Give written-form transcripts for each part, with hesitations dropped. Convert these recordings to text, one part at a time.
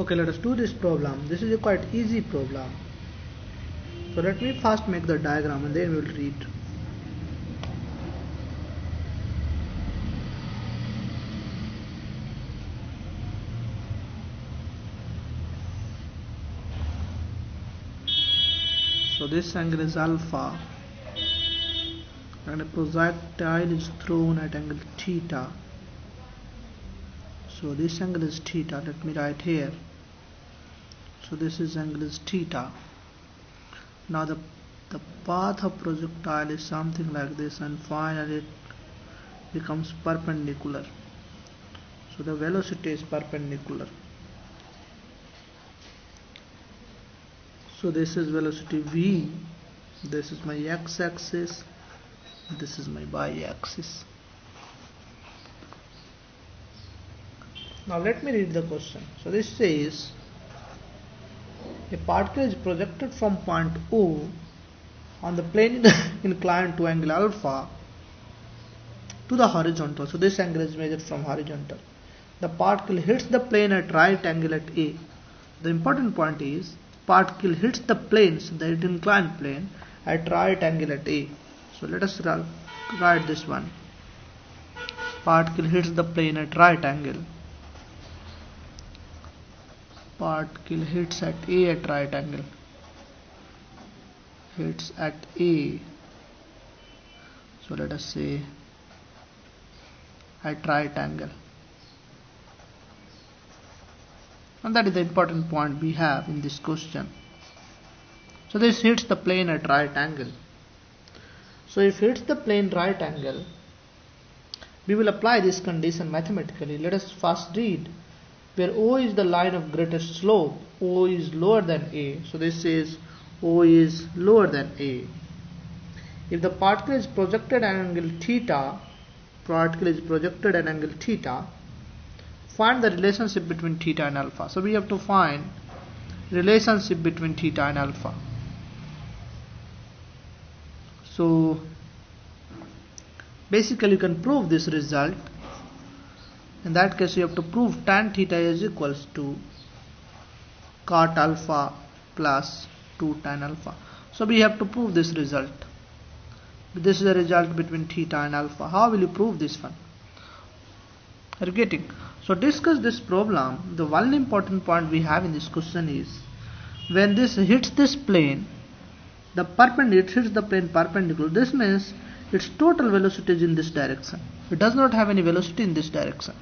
Okay, let us do this problem. This is a quite easy problem. So let me first make the diagram and then we will read. So this angle is alpha and a projectile is thrown at angle theta. So this angle is theta. Let me write here. So this is angle is theta. Now the path of projectile is something like this, and finally it becomes perpendicular. So the velocity is perpendicular. So this is velocity v. This is my x-axis. This is my y-axis. Now let me read the question. So this says a particle is projected from point O on the plane inclined to angle alpha to the horizontal. So this angle is measured from horizontal. The particle hits the plane at right angle at A. The important point is particle hits the plane, so the inclined plane, at right angle at A. So let us write this one. Particle hits the plane at right angle. Particle hits at A at right angle. Hits at A. So let us say at right angle. And that is the important point we have in this question. So this hits the plane at right angle. So if it hits the plane right angle, we will apply this condition mathematically. Let us first read. Where O is the line of greatest slope, O is lower than A. So this says O is lower than A. If the particle is projected at angle theta, find the relationship between theta and alpha. So we have to find relationship between theta and alpha. So basically you can prove this result. In that case you have to prove tan theta is equals to cot alpha plus 2 tan alpha. So we have to prove this result. This is the result between theta and alpha. How will you prove this one? Are you getting? So discuss this problem. The one important point we have in this question is when this hits this plane, it hits the plane perpendicular. This means its total velocity is in this direction. It does not have any velocity in this direction.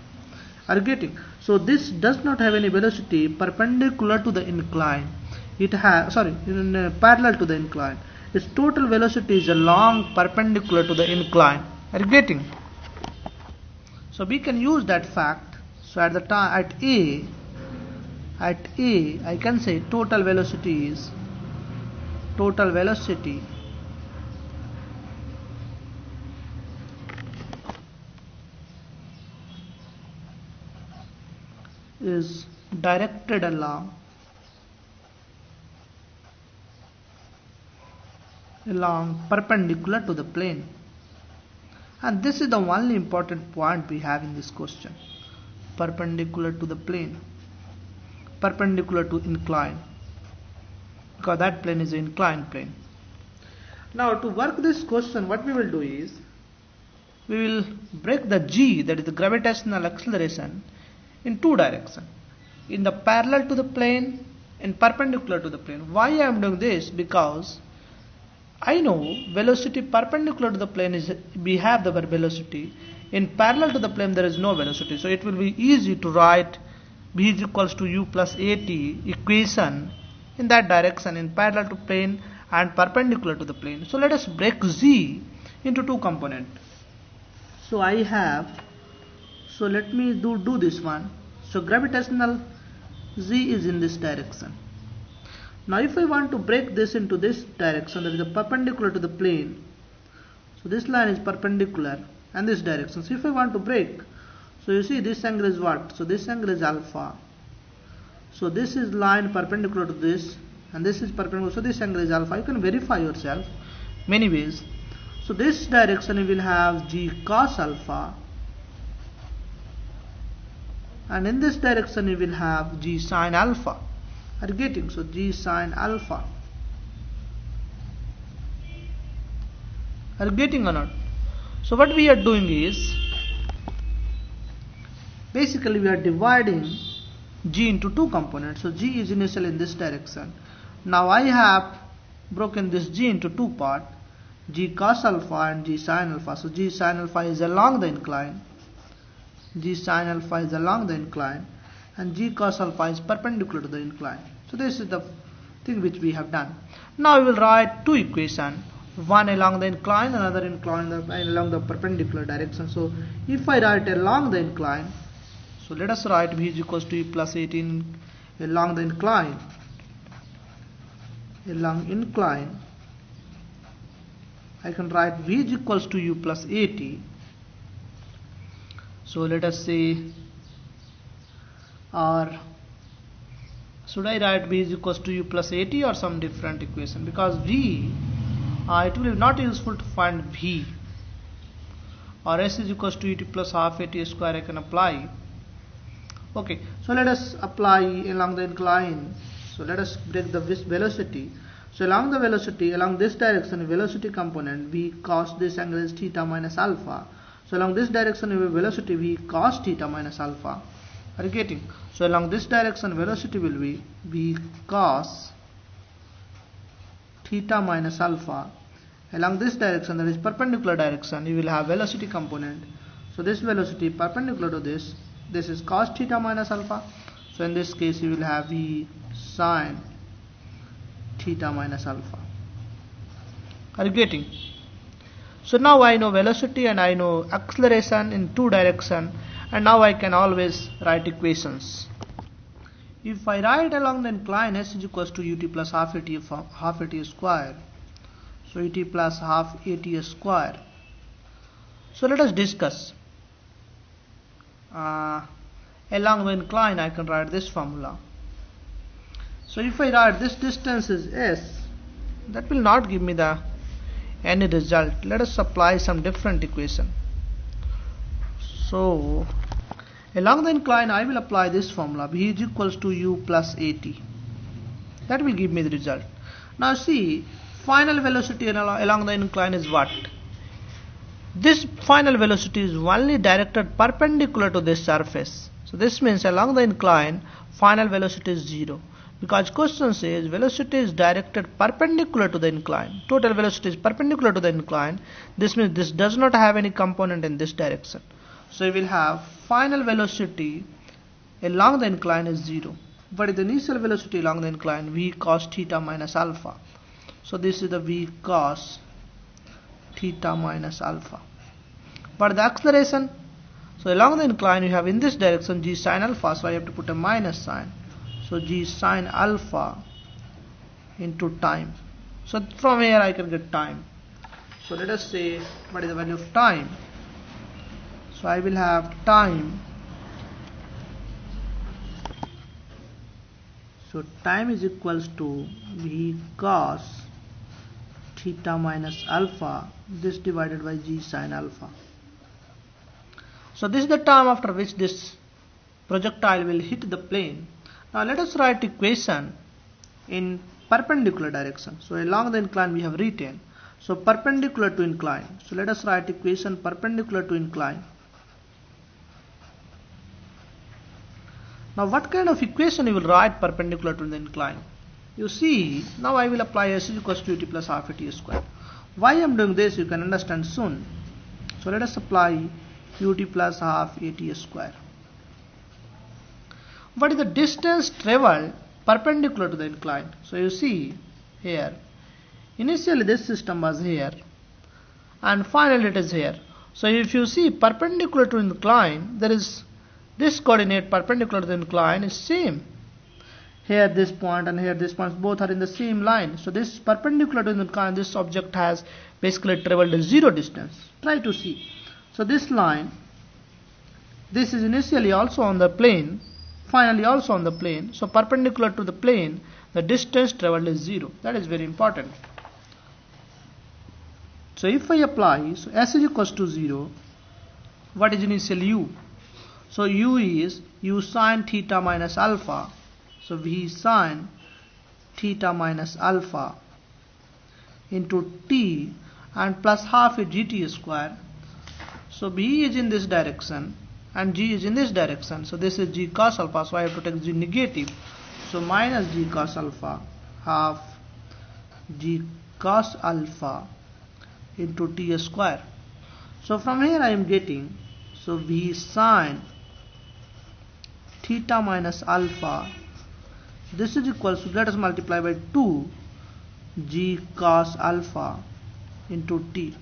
Are you getting? So this does not have any velocity perpendicular to the incline. It has parallel to the incline. Its total velocity is along perpendicular to the incline. Are you getting? So we can use that fact. So at the time at A I can say total velocity is directed along perpendicular to the plane. And this is the only important point we have in this question. Perpendicular to the plane. Perpendicular to incline. Because that plane is an inclined plane. Now to work this question, what we will do is we will break the g, that is the gravitational acceleration, in two directions. In the parallel to the plane and perpendicular to the plane. Why I am doing this? Because I know velocity perpendicular to the plane is, we have the velocity. In parallel to the plane there is no velocity. So it will be easy to write v is equals to u plus at equation in that direction, in parallel to plane and perpendicular to the plane. So let us break z into two components. So let me do this one. So gravitational z is in this direction. Now if I want to break this into this direction, that is perpendicular to the plane. So this line is perpendicular and this direction. So if I want to break, so you see this angle is what? So this angle is alpha. So this is line perpendicular to this and this is perpendicular. So this angle is alpha. You can verify yourself many ways. So this direction you will have g cos alpha and in this direction we will have g sine alpha. Are you getting? So g sine alpha. Are you getting or not? So what we are doing is, basically we are dividing g into two components. So g is initially in this direction. Now I have broken this g into two parts, g cos alpha and g sine alpha. So g sine alpha is along the incline, g sine alpha is along the incline, and g cos alpha is perpendicular to the incline. So this is the thing which we have done. Now we will write two equations, one along the incline, another incline along the perpendicular direction. So if I write along the incline, so let us write v is equals to e plus 18 along the incline. Along incline, I can write v is equals to u plus 80. So let us say, or should I write v is equals to u plus 80 or some different equation? Because v, it will be not useful to find v, or s is equals to et plus half at square I can apply. Okay, so let us apply along the incline. So let us break the velocity. So along the velocity, along this direction, velocity component, v cos this angle is theta minus alpha. So along this direction, velocity v cos theta minus alpha. Are you getting? So along this direction, velocity will be v cos theta minus alpha. Along this direction, that is perpendicular direction, you will have velocity component. So this velocity perpendicular to this is cos theta minus alpha. So in this case, you will have v sine theta minus alpha. Are you getting? So now I know velocity and I know acceleration in two directions, and now I can always write equations. If I write along the incline, s is equals to ut plus half at square. So ut plus half at square. So let us discuss. Along the incline, I can write this formula. So if I write this distance is s, that will not give me any result. Let us apply some different equation. So along the incline, I will apply this formula, v is equals to u plus 80. That will give me the result. Now see, final velocity along the incline is what? This final velocity is only directed perpendicular to this surface. So this means along the incline, final velocity is 0. Because question says velocity is directed perpendicular to the incline. Total velocity is perpendicular to the incline. This means this does not have any component in this direction. So we will have final velocity along the incline is 0. But the initial velocity along the incline, v cos theta minus alpha. So this is the v cos theta minus alpha. But the acceleration, so along the incline you have in this direction g sine alpha, so I have to put a minus sign. So g sine alpha into time. So from here I can get time. So let us say what is the value of time. So I will have time. So time is equals to v cos theta minus alpha, this divided by g sine alpha. So this is the time after which this projectile will hit the plane. Now let us write equation in perpendicular direction. So along the incline we have written. So perpendicular to incline. So let us write equation perpendicular to incline. Now what kind of equation you will write perpendicular to the incline? You see, now I will apply s is equals to ut plus half at square. Why I am doing this you can understand soon. So let us apply ut plus half at square. What is the distance traveled perpendicular to the incline? So you see here, initially this system was here and finally it is here. So if you see perpendicular to incline, there is this coordinate perpendicular to the incline is same. Here this point and here this point, both are in the same line. So this perpendicular to the incline, this object has basically traveled a 0 distance. Try to see. So this line, this is initially also on the plane, finally also on the plane. So perpendicular to the plane, the distance traveled is 0. That is very important. So if I apply, so s is equals to 0, what is initial u? So u is u sine theta minus alpha. So v sine theta minus alpha into t, and plus half is gt square. So b is in this direction and g is in this direction. So this is g cos alpha. So I have to take g negative. So minus g cos alpha half g cos alpha into t square. So from here I am getting, so v sine theta minus alpha, this is equals to, let us multiply by 2 g cos alpha into t.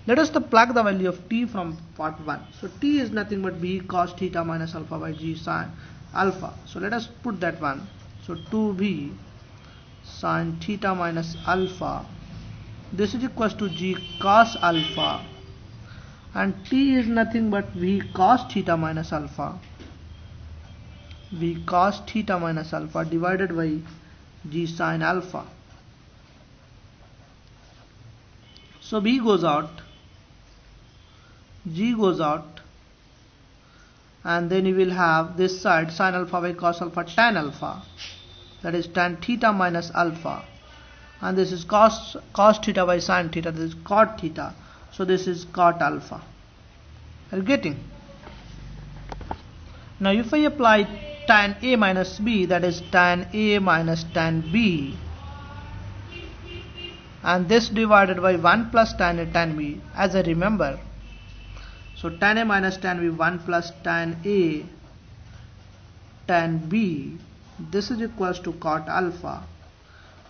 Let us plug the value of t from part 1. So t is nothing but v cos theta minus alpha by g sine alpha. So let us put that one. So 2v sine theta minus alpha, this is equals to g cos alpha, and t is nothing but v cos theta minus alpha, v cos theta minus alpha divided by g sine alpha. So b goes out, g goes out, and then you will have this side sin alpha by cos alpha tan alpha, that is tan theta minus alpha, and this is cos theta by sin theta, this is cot theta, so this is cot alpha. Are you getting? Now if I apply tan a minus b, that is tan a minus tan b, and this divided by 1 plus tan a tan b, as I remember. So tan a minus tan b, 1 plus tan a tan b, this is equals to cot alpha.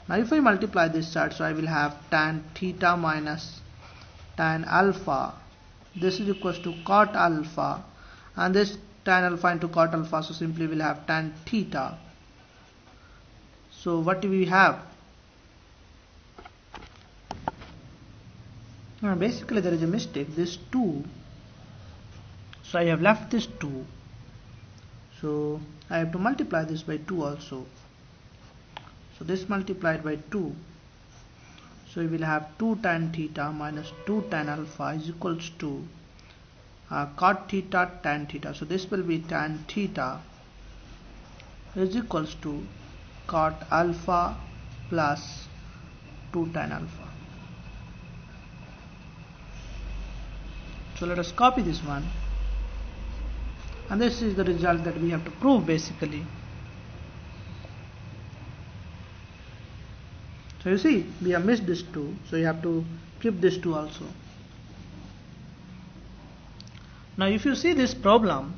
Now if I multiply this side, so I will have tan theta minus tan alpha, this is equals to cot alpha, and this tan alpha into cot alpha, so simply we'll have tan theta. So what do we have? Now basically there is a mistake, this 2, so I have left this 2, so I have to multiply this by 2 also. So this multiplied by 2, so we will have 2 tan theta minus 2 tan alpha is equals to cot theta tan theta. So this will be tan theta is equals to cot alpha plus 2 tan alpha. So let us copy this one, and this is the result that we have to prove basically. So you see, we have missed this 2, so you have to keep this 2 also. Now if you see this problem,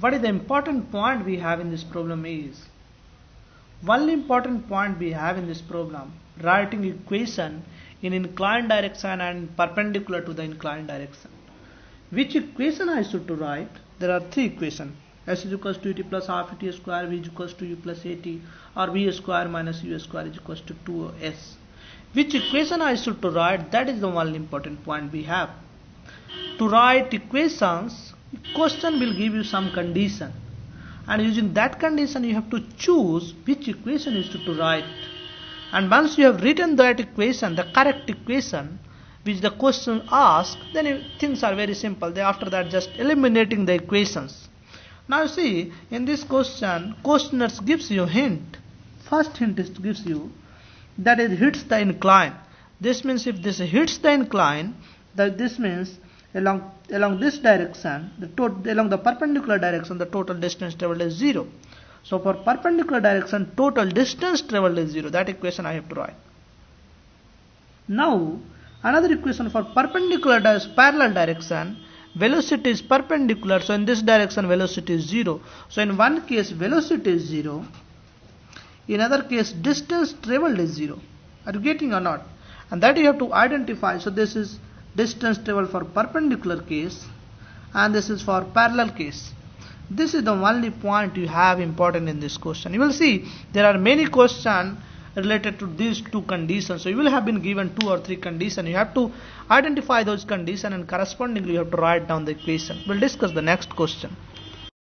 what is the important point we have in this problem is, one important point we have in this problem, writing equation in inclined direction and perpendicular to the inclined direction. Which equation I should to write? There are 3 equations. S is equals to ut plus half ut square, v is equals to u plus at, or v square minus u square is equals to 2s. Which equation I should to write? That is the one important point we have. To write equations, question will give you some condition, and using that condition you have to choose which equation is to write. And once you have written that equation, the correct equation which the question asks, then things are very simple. After that, just eliminating the equations. Now you see, in this question, questioner gives you hint. First hint is gives you that it hits the incline. This means if this hits the incline, that this means along this direction, along the perpendicular direction, the total distance traveled is 0. So for perpendicular direction, total distance traveled is 0. That equation I have to write. Now another equation for perpendicular parallel direction, velocity is perpendicular, so in this direction velocity is 0. So in one case velocity is 0, in other case distance traveled is 0. Are you getting or not? And that you have to identify. So this is distance traveled for perpendicular case, and this is for parallel case. This is the only point you have important in this question. You will see there are many questions related to these 2 conditions. So you will have been given 2 or 3 conditions. You have to identify those conditions, and correspondingly you have to write down the equation. We'll discuss the next question.